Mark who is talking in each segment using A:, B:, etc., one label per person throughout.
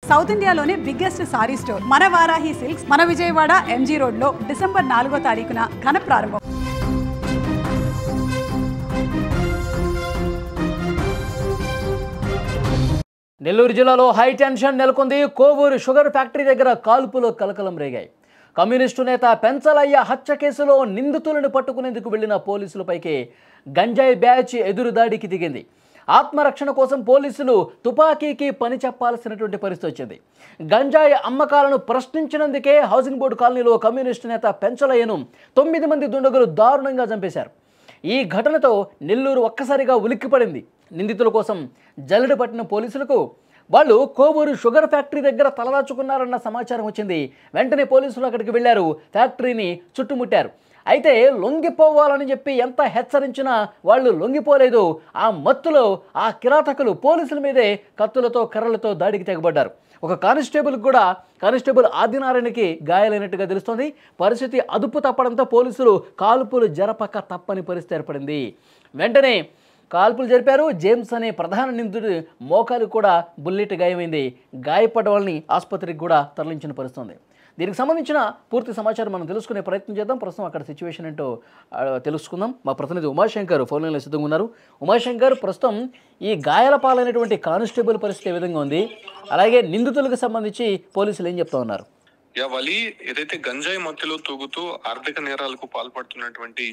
A: South ఇండియాలోనే biggest sorry store మన Varahi silks మన విజయవాడ ఎంజీ రోడ్ లో డిసెంబర్ 4వ తారీఖున ఘన ప్రారంభం.
B: నెల్లూరు జిల్లాలో హై టెన్షన్ నెలకొంది. కోవూరు షుగర్ ఫ్యాక్టరీ దగ్గర కాల్పులు కలకలం రేగాయి. కమ్యూనిస్టు నేత పెంచలయ్య హత్య కేసులో నిందితులను పట్టుకునేందుకు వెళ్లిన పోలీసులపైకి గంజాయి బ్యాచ్ ఎదురుదాడికి దిగింది. ఆత్మరక్షణ కోసం పోలీసులు తుపాకీకి పని చెప్పాల్సినటువంటి పరిస్థితి వచ్చింది. గంజాయి అమ్మకాలను ప్రశ్నించినందుకే హౌసింగ్ బోర్డు కాలనీలో కమ్యూనిస్టు నేత పెంచలయ్యను 9 మంది దుండగులు దారుణంగా చంపేశారు. ఈ ఘటనతో నెల్లూరు ఒక్కసారిగా ఉలిక్కిపడింది. నిందితుల కోసం జల్లెడ పట్టిన పోలీసులకు వాళ్ళు కోవూరు షుగర్ ఫ్యాక్టరీ దగ్గర తలదాచుకున్నారన్న సమాచారం వచ్చింది. వెంటనే పోలీసులు అక్కడికి వెళ్లారు, ఫ్యాక్టరీని చుట్టుముట్టారు. అయితే లొంగిపోవాలని చెప్పి ఎంత హెచ్చరించినా వాళ్ళు లొంగిపోలేదు. ఆ మత్తులో ఆ కిరాతకులు పోలీసుల మీదే కత్తులతో కర్రలతో దాడికి తెగబడ్డారు. ఒక కానిస్టేబుల్ ఆదినారాయణకి గాయాలైనట్టుగా తెలుస్తోంది. పరిస్థితి అదుపు తప్పడంతో పోలీసులు కాల్పులు జరపక తప్పని పరిస్థితి ఏర్పడింది. వెంటనే కాల్పులు జరిపారు. జేమ్స్ అనే ప్రధాన నిందితుడి మోకాలు కూడా బుల్లెట్ గాయమైంది. గాయపడ్డ వాళ్ళని ఆసుపత్రికి కూడా తరలించిన పరిస్థితుంది. దీనికి సంబంధించిన పూర్తి సమాచారం మనం తెలుసుకునే ప్రయత్నం చేద్దాం. ప్రస్తుతం అక్కడ సిచ్యువేషన్ ఏంటో తెలుసుకుందాం. మా ప్రతినిధి ఉమాశంకర్ ఫోన్ లైన్లో సిద్ధంగా ఉన్నారు. ఉమాశంకర్, ప్రస్తుతం ఈ గాయాల పాలైనటువంటి కానిస్టేబుల్ పరిస్థితి ఏ విధంగా ఉంది, అలాగే నిందితులకు సంబంధించి పోలీసులు ఏం చెప్తా ఉన్నారు?
C: వలి ఏదైతే గంజాయి మత్తులో తూగుతూ ఆర్థిక నేరాలకు పాల్పడుతున్నటువంటి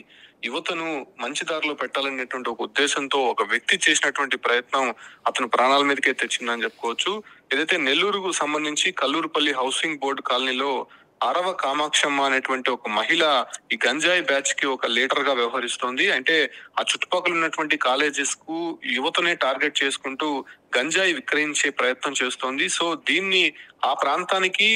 C: యువతను మంచి దారిలో పెట్టాలనేటువంటి ఒక ఉద్దేశంతో ఒక వ్యక్తి చేసినటువంటి ప్రయత్నం అతను ప్రాణాల మీదకే తెచ్చిందని చెప్పుకోవచ్చు. ఏదైతే నెల్లూరుకు సంబంధించి కల్లూరుపల్లి హౌసింగ్ బోర్డు కాలనీలో అరవ కామాక్షమ్మ అనేటువంటి ఒక మహిళ ఈ గంజాయి బ్యాచ్ కి ఒక లీడర్ గా వ్యవహరిస్తోంది. అంటే ఆ చుట్టుపక్కల ఉన్నటువంటి కాలేజెస్ కు యువతనే టార్గెట్ చేసుకుంటూ గంజాయి విక్రయించే ప్రయత్నం చేస్తోంది. సో దీన్ని ఆ ప్రాంతానికి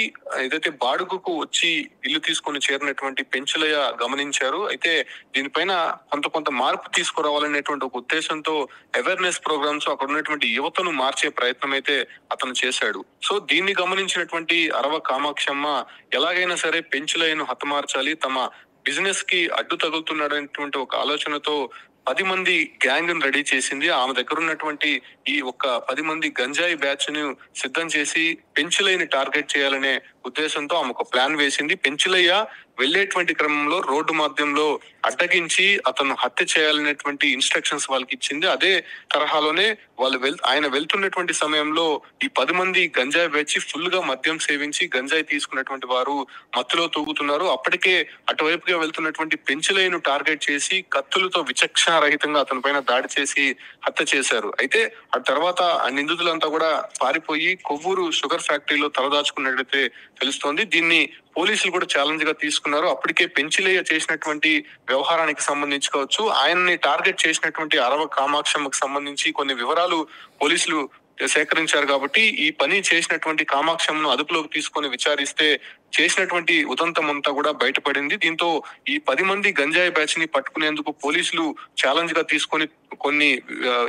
C: ఏదైతే బాడుగుకు వచ్చి ఇల్లు తీసుకొని చేరినటువంటి పెంచులయ్య గమనించారు. అయితే దీనిపైన కొంత మార్పు తీసుకురావాలనేటువంటి ఒక ఉద్దేశంతో అవేర్నెస్ ప్రోగ్రామ్స్ అక్కడ ఉన్నటువంటి యువతను మార్చే ప్రయత్నం అయితే అతను చేశాడు. సో దీన్ని గమనించినటువంటి అరవ కామాక్షమ్మ ఎలాగైనా సరే పెంచులయ్యను హతమార్చాలి, తమ బిజినెస్ కి అడ్డు తగులుతున్నాడనేటువంటి ఒక ఆలోచనతో 10 మంది గ్యాంగ్ ను రెడీ చేసింది. ఆమె దగ్గర ఉన్నటువంటి ఈ 10 మంది గంజాయి బ్యాచ్ ను సిద్ధం చేసి పెంచులయ్యని టార్గెట్ చేయాలనే ఉద్దేశంతో ఆమె ఒక ప్లాన్ వేసింది. పెంచులయ్య వెళ్లేటువంటి క్రమంలో రోడ్డు మధ్యంలో అడ్డగించి అతను హత్య చేయాలనేటువంటి ఇన్స్ట్రక్షన్స్ వాళ్ళకి ఇచ్చింది. అదే తరహాలోనే ఆయన వెళ్తున్నటువంటి సమయంలో ఈ 10 మంది గంజాయి బ్యాచ్ ఫుల్ గా మద్యం సేవించి గంజాయి తీసుకున్నటువంటి వారు మత్తులో తూగుతున్నారు. అప్పటికే అటువైపుగా వెళ్తున్నటువంటి పెంచులయ్యను టార్గెట్ చేసి కత్తులతో విచక్షణ రహితంగా అతని పైన దాడి చేసి హత్య చేశారు. అయితే ఆ తర్వాత ఆ నిందితులంతా కూడా పారిపోయి కొవ్వూరు షుగర్ ఫ్యాక్టరీలో తలదాచుకున్నట్లయితే తెలుస్తోంది. దీన్ని పోలీసులు కూడా ఛాలెంజ్ గా తీసుకున్నారు. అప్పటికే పెంచులయ్య చేసినటువంటి వ్యవహారానికి సంబంధించి కావచ్చు, ఆయన్ని టార్గెట్ చేసినటువంటి అరవ కామాక్షమ్మకు సంబంధించి కొన్ని వివరాలు పోలీసులు సేకరించారు. కాబట్టి ఈ పని చేసినటువంటి కామాక్షమ్మను అదుపులోకి తీసుకొని విచారిస్తే చేసినటువంటి ఉదంతం అంతా కూడా బయటపడింది. దీంతో ఈ 10 మంది గంజాయి బ్యాచ్ ని పట్టుకునేందుకు పోలీసులు ఛాలెంజ్ గా తీసుకొని కొన్ని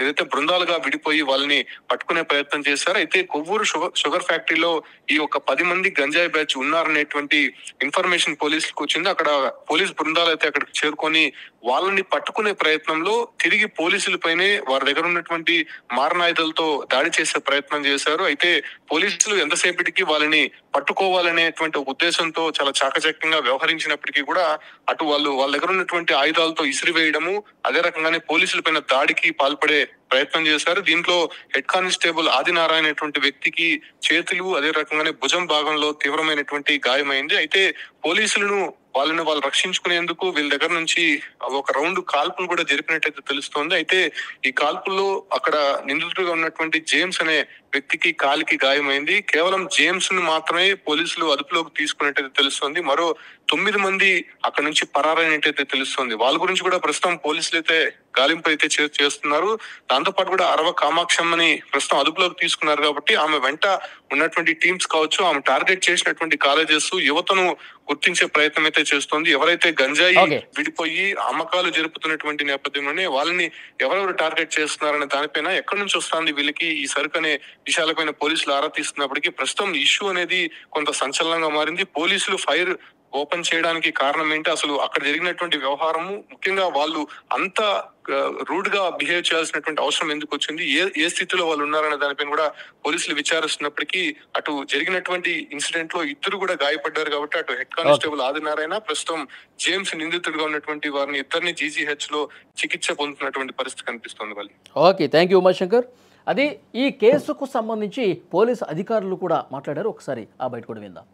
C: ఏదైతే బృందాలుగా విడిపోయి వాళ్ళని పట్టుకునే ప్రయత్నం చేశారు. అయితే కొవ్వూరు షుగర్ ఫ్యాక్టరీలో ఈ 10 మంది గంజాయి బ్యాచ్ ఉన్నారనేటువంటి ఇన్ఫర్మేషన్ పోలీసులకు వచ్చింది. అక్కడ పోలీస్ బృందాలు అయితే అక్కడికి చేరుకొని వాళ్ళని పట్టుకునే ప్రయత్నంలో తిరిగి పోలీసులపైనే వారి దగ్గర ఉన్నటువంటి మారణాయుధాలతో దాడి చేసే ప్రయత్నం చేశారు. అయితే పోలీసులు ఎంతసేపటికి వాళ్ళని పట్టుకోవాలనేటువంటి ఉద్దేశంతో చాలా చాకచక్యంగా వ్యవహరించినప్పటికీ కూడా అటు వాళ్ళ దగ్గర ఉన్నటువంటి ఆయుధాలతో ఇసిరివేయడము, అదే రకంగానే పోలీసుల పైన దాడికి పాల్పడే ప్రయత్నం చేశారు. దీంట్లో హెడ్ కానిస్టేబుల్ ఆదినారాయణ అనేటువంటి వ్యక్తికి చేతులు అదే రకంగానే భుజం భాగంలో తీవ్రమైనటువంటి గాయమైంది. అయితే పోలీసులను వాళ్ళు రక్షించుకునేందుకు వీళ్ళ దగ్గర నుంచి ఒక రౌండ్ కాల్పులు కూడా జరిపినట్టయితే తెలుస్తోంది. అయితే ఈ కాల్పుల్లో అక్కడ నిందితుడిగా ఉన్నటువంటి జేమ్స్ అనే వ్యక్తికి కాలికి గాయమైంది. కేవలం జేమ్స్ ను మాత్రమే పోలీసులు అదుపులోకి తీసుకున్నట్టయితే తెలుస్తోంది. మరో 9 మంది అక్కడ నుంచి పరారైనట్టయితే తెలుస్తోంది. వాళ్ళ గురించి కూడా ప్రస్తుతం పోలీసులు అయితే గాలింపు అయితే చేస్తున్నారు. దాంతో పాటు కూడా అరవ కామాక్షమ్మని ప్రస్తుతం అదుపులోకి తీసుకున్నారు. కాబట్టి ఆమె వెంట ఉన్నటువంటి టీమ్స్ కావచ్చు, ఆమె టార్గెట్ చేసినటువంటి కాలేజెస్ యువతను గుర్తించే ప్రయత్నం అయితే చేస్తోంది. ఎవరైతే గంజాయి విడిపోయి అమ్మకాలు జరుపుతున్నటువంటి నేపథ్యంలోనే వాళ్ళని ఎవరెవరు టార్గెట్ చేస్తున్నారనే దానిపైన ఎక్కడి నుంచి వస్తుంది వీళ్ళకి ఈ సరుకు అనే విషయాలపైన పోలీసులు ఆరా తీస్తున్నప్పటికీ ప్రస్తుతం ఇష్యూ అనేది కొంత సంచలనంగా మారింది. పోలీసులు ఫైర్ ఓపెన్ చేయడానికి కారణం ఏంటి, అసలు అక్కడ జరిగినటువంటి వ్యవహారము, ముఖ్యంగా వాళ్ళు అంత రూడ్ గా బిహేవ్ చేయాల్సినటువంటి అవసరం ఎందుకు వచ్చింది, ఏ స్థితిలో వాళ్ళు ఉన్నారనే దానిపైన కూడా పోలీసులు విచారిస్తున్నప్పటికీ అటు జరిగినటువంటి ఇన్సిడెంట్ లో ఇద్దరు కూడా గాయపడ్డారు కాబట్టి అటు హెడ్ కానిస్టేబుల్ ఆదినారాయణ, ప్రస్తుతం జేమ్స్ నిందితుడిగా ఉన్నటువంటి వారిని ఇద్దరిని GGH లో చికిత్స పొందుతున్నటువంటి పరిస్థితి కనిపిస్తుంది వాళ్ళు.
B: Okay, thank you Umashankar. అది ఈ కేసుకు సంబంధించి పోలీసు అధికారులు కూడా మాట్లాడారు. ఒకసారి ఆ బయట కూడా విందాం.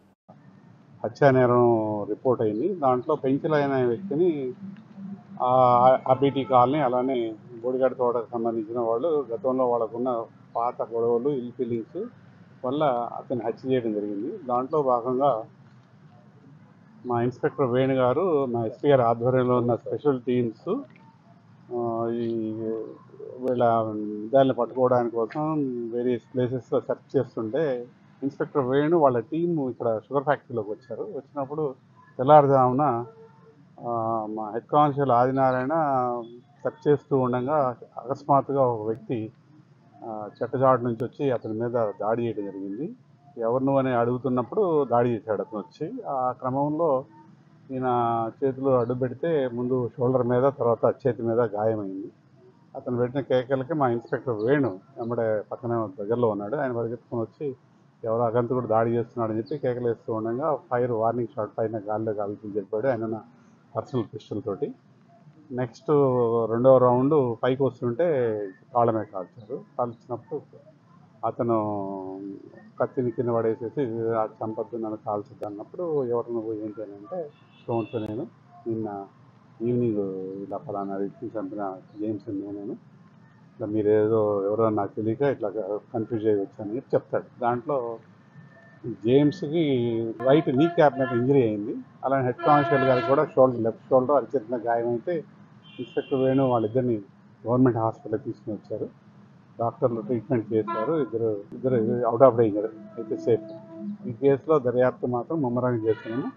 D: హత్యా నేరం రిపోర్ట్ అయింది. దాంట్లో పెంచలైన వ్యక్తిని RBT కాలనీ అలానే బోడిగడ్డ తోటకు సంబంధించిన వాళ్ళు గతంలో వాళ్ళకున్న పాత గొడవలు ఇల్ ఫీలింగ్స్ వల్ల అతన్ని హత్య చేయడం జరిగింది. దాంట్లో భాగంగా మా ఇన్స్పెక్టర్ వేణు గారు, మా ఎస్పీ గారి ఆధ్వర్యంలో ఉన్న స్పెషల్ టీమ్స్ ఈ వీళ్ళ దాన్ని పట్టుకోవడానికి కోసం వేరియస్ ప్లేసెస్లో సెర్చ్ చేస్తుంటే ఇన్స్పెక్టర్ వేణు వాళ్ళ టీము ఇక్కడ షుగర్ ఫ్యాక్టరీలోకి వచ్చారు. వచ్చినప్పుడు తెల్లారుజామున మా హెడ్ కానిస్టేబుల్ ఆదినారాయణ సెర్చ్ చేస్తూ ఉండగా అకస్మాత్తుగా ఒక వ్యక్తి చెట్టజాడు నుంచి వచ్చి అతని మీద దాడి చేయడం జరిగింది. ఎవరు నువ్వు అని అడుగుతున్నప్పుడు దాడి చేశాడు అతను వచ్చి. ఆ క్రమంలో ఈయన చేతులు అడ్డు పెడితే ముందు షోల్డర్ మీద, తర్వాత చేతి మీద గాయమైంది. అతను పెట్టిన కేకలకి మా ఇన్స్పెక్టర్ వేణు వెంబడే పక్కనే దగ్గరలో ఉన్నాడు. ఆయన పరిగెత్తుకొని వచ్చి ఎవరో అగంతకుడు దాడి చేస్తున్నాడని చెప్పి కేకలు వేస్తూ ఉండగా ఫైర్ వార్నింగ్ షాట్ పైన గాల్లో కాల్చి చెప్పాడు ఆయన పర్సనల్ పిస్టల్ తోటి. నెక్స్ట్ రెండవ రౌండ్ పైకి వస్తుంటే కాళ్ళ మీద కాల్చారు. కాల్చినప్పుడు అతను కత్తిని కింద పడేసేసి చంపద్దు నన్ను కాల్చద్దు అన్నప్పుడు ఎవరు నువ్వు ఏంటి అని అంటే స్టోన్స్ నేను నిన్న ఈవినింగ్ ఇలా ఫలానా వ్యక్తిని చంపిన జేమ్స్ నేను, ఇట్లా మీరేదో ఎవరో నాకు తెలియక ఇట్లా కన్ఫ్యూజ్ అయ్యి వచ్చానని చెప్తాడు. దాంట్లో జేమ్స్కి రైట్ నీ క్యాప్ మీద ఇంజరీ అయింది. అలానే హెడ్ కానిస్టేబుల్ గారికి కూడా లెఫ్ట్ షోల్డర్ అరిచేతిన గాయం అయితే ఇన్స్పెక్టర్ వేణు వాళ్ళిద్దరిని గవర్నమెంట్ హాస్పిటల్కి తీసుకుని వచ్చారు. డాక్టర్లు ట్రీట్మెంట్ చేశారు. ఇద్దరు అవుట్ ఆఫ్ డేంజర్ అయితే సేఫ్. ఈ కేసులో దర్యాప్తు మాత్రం ముమ్మరంగా చేస్తున్నాము.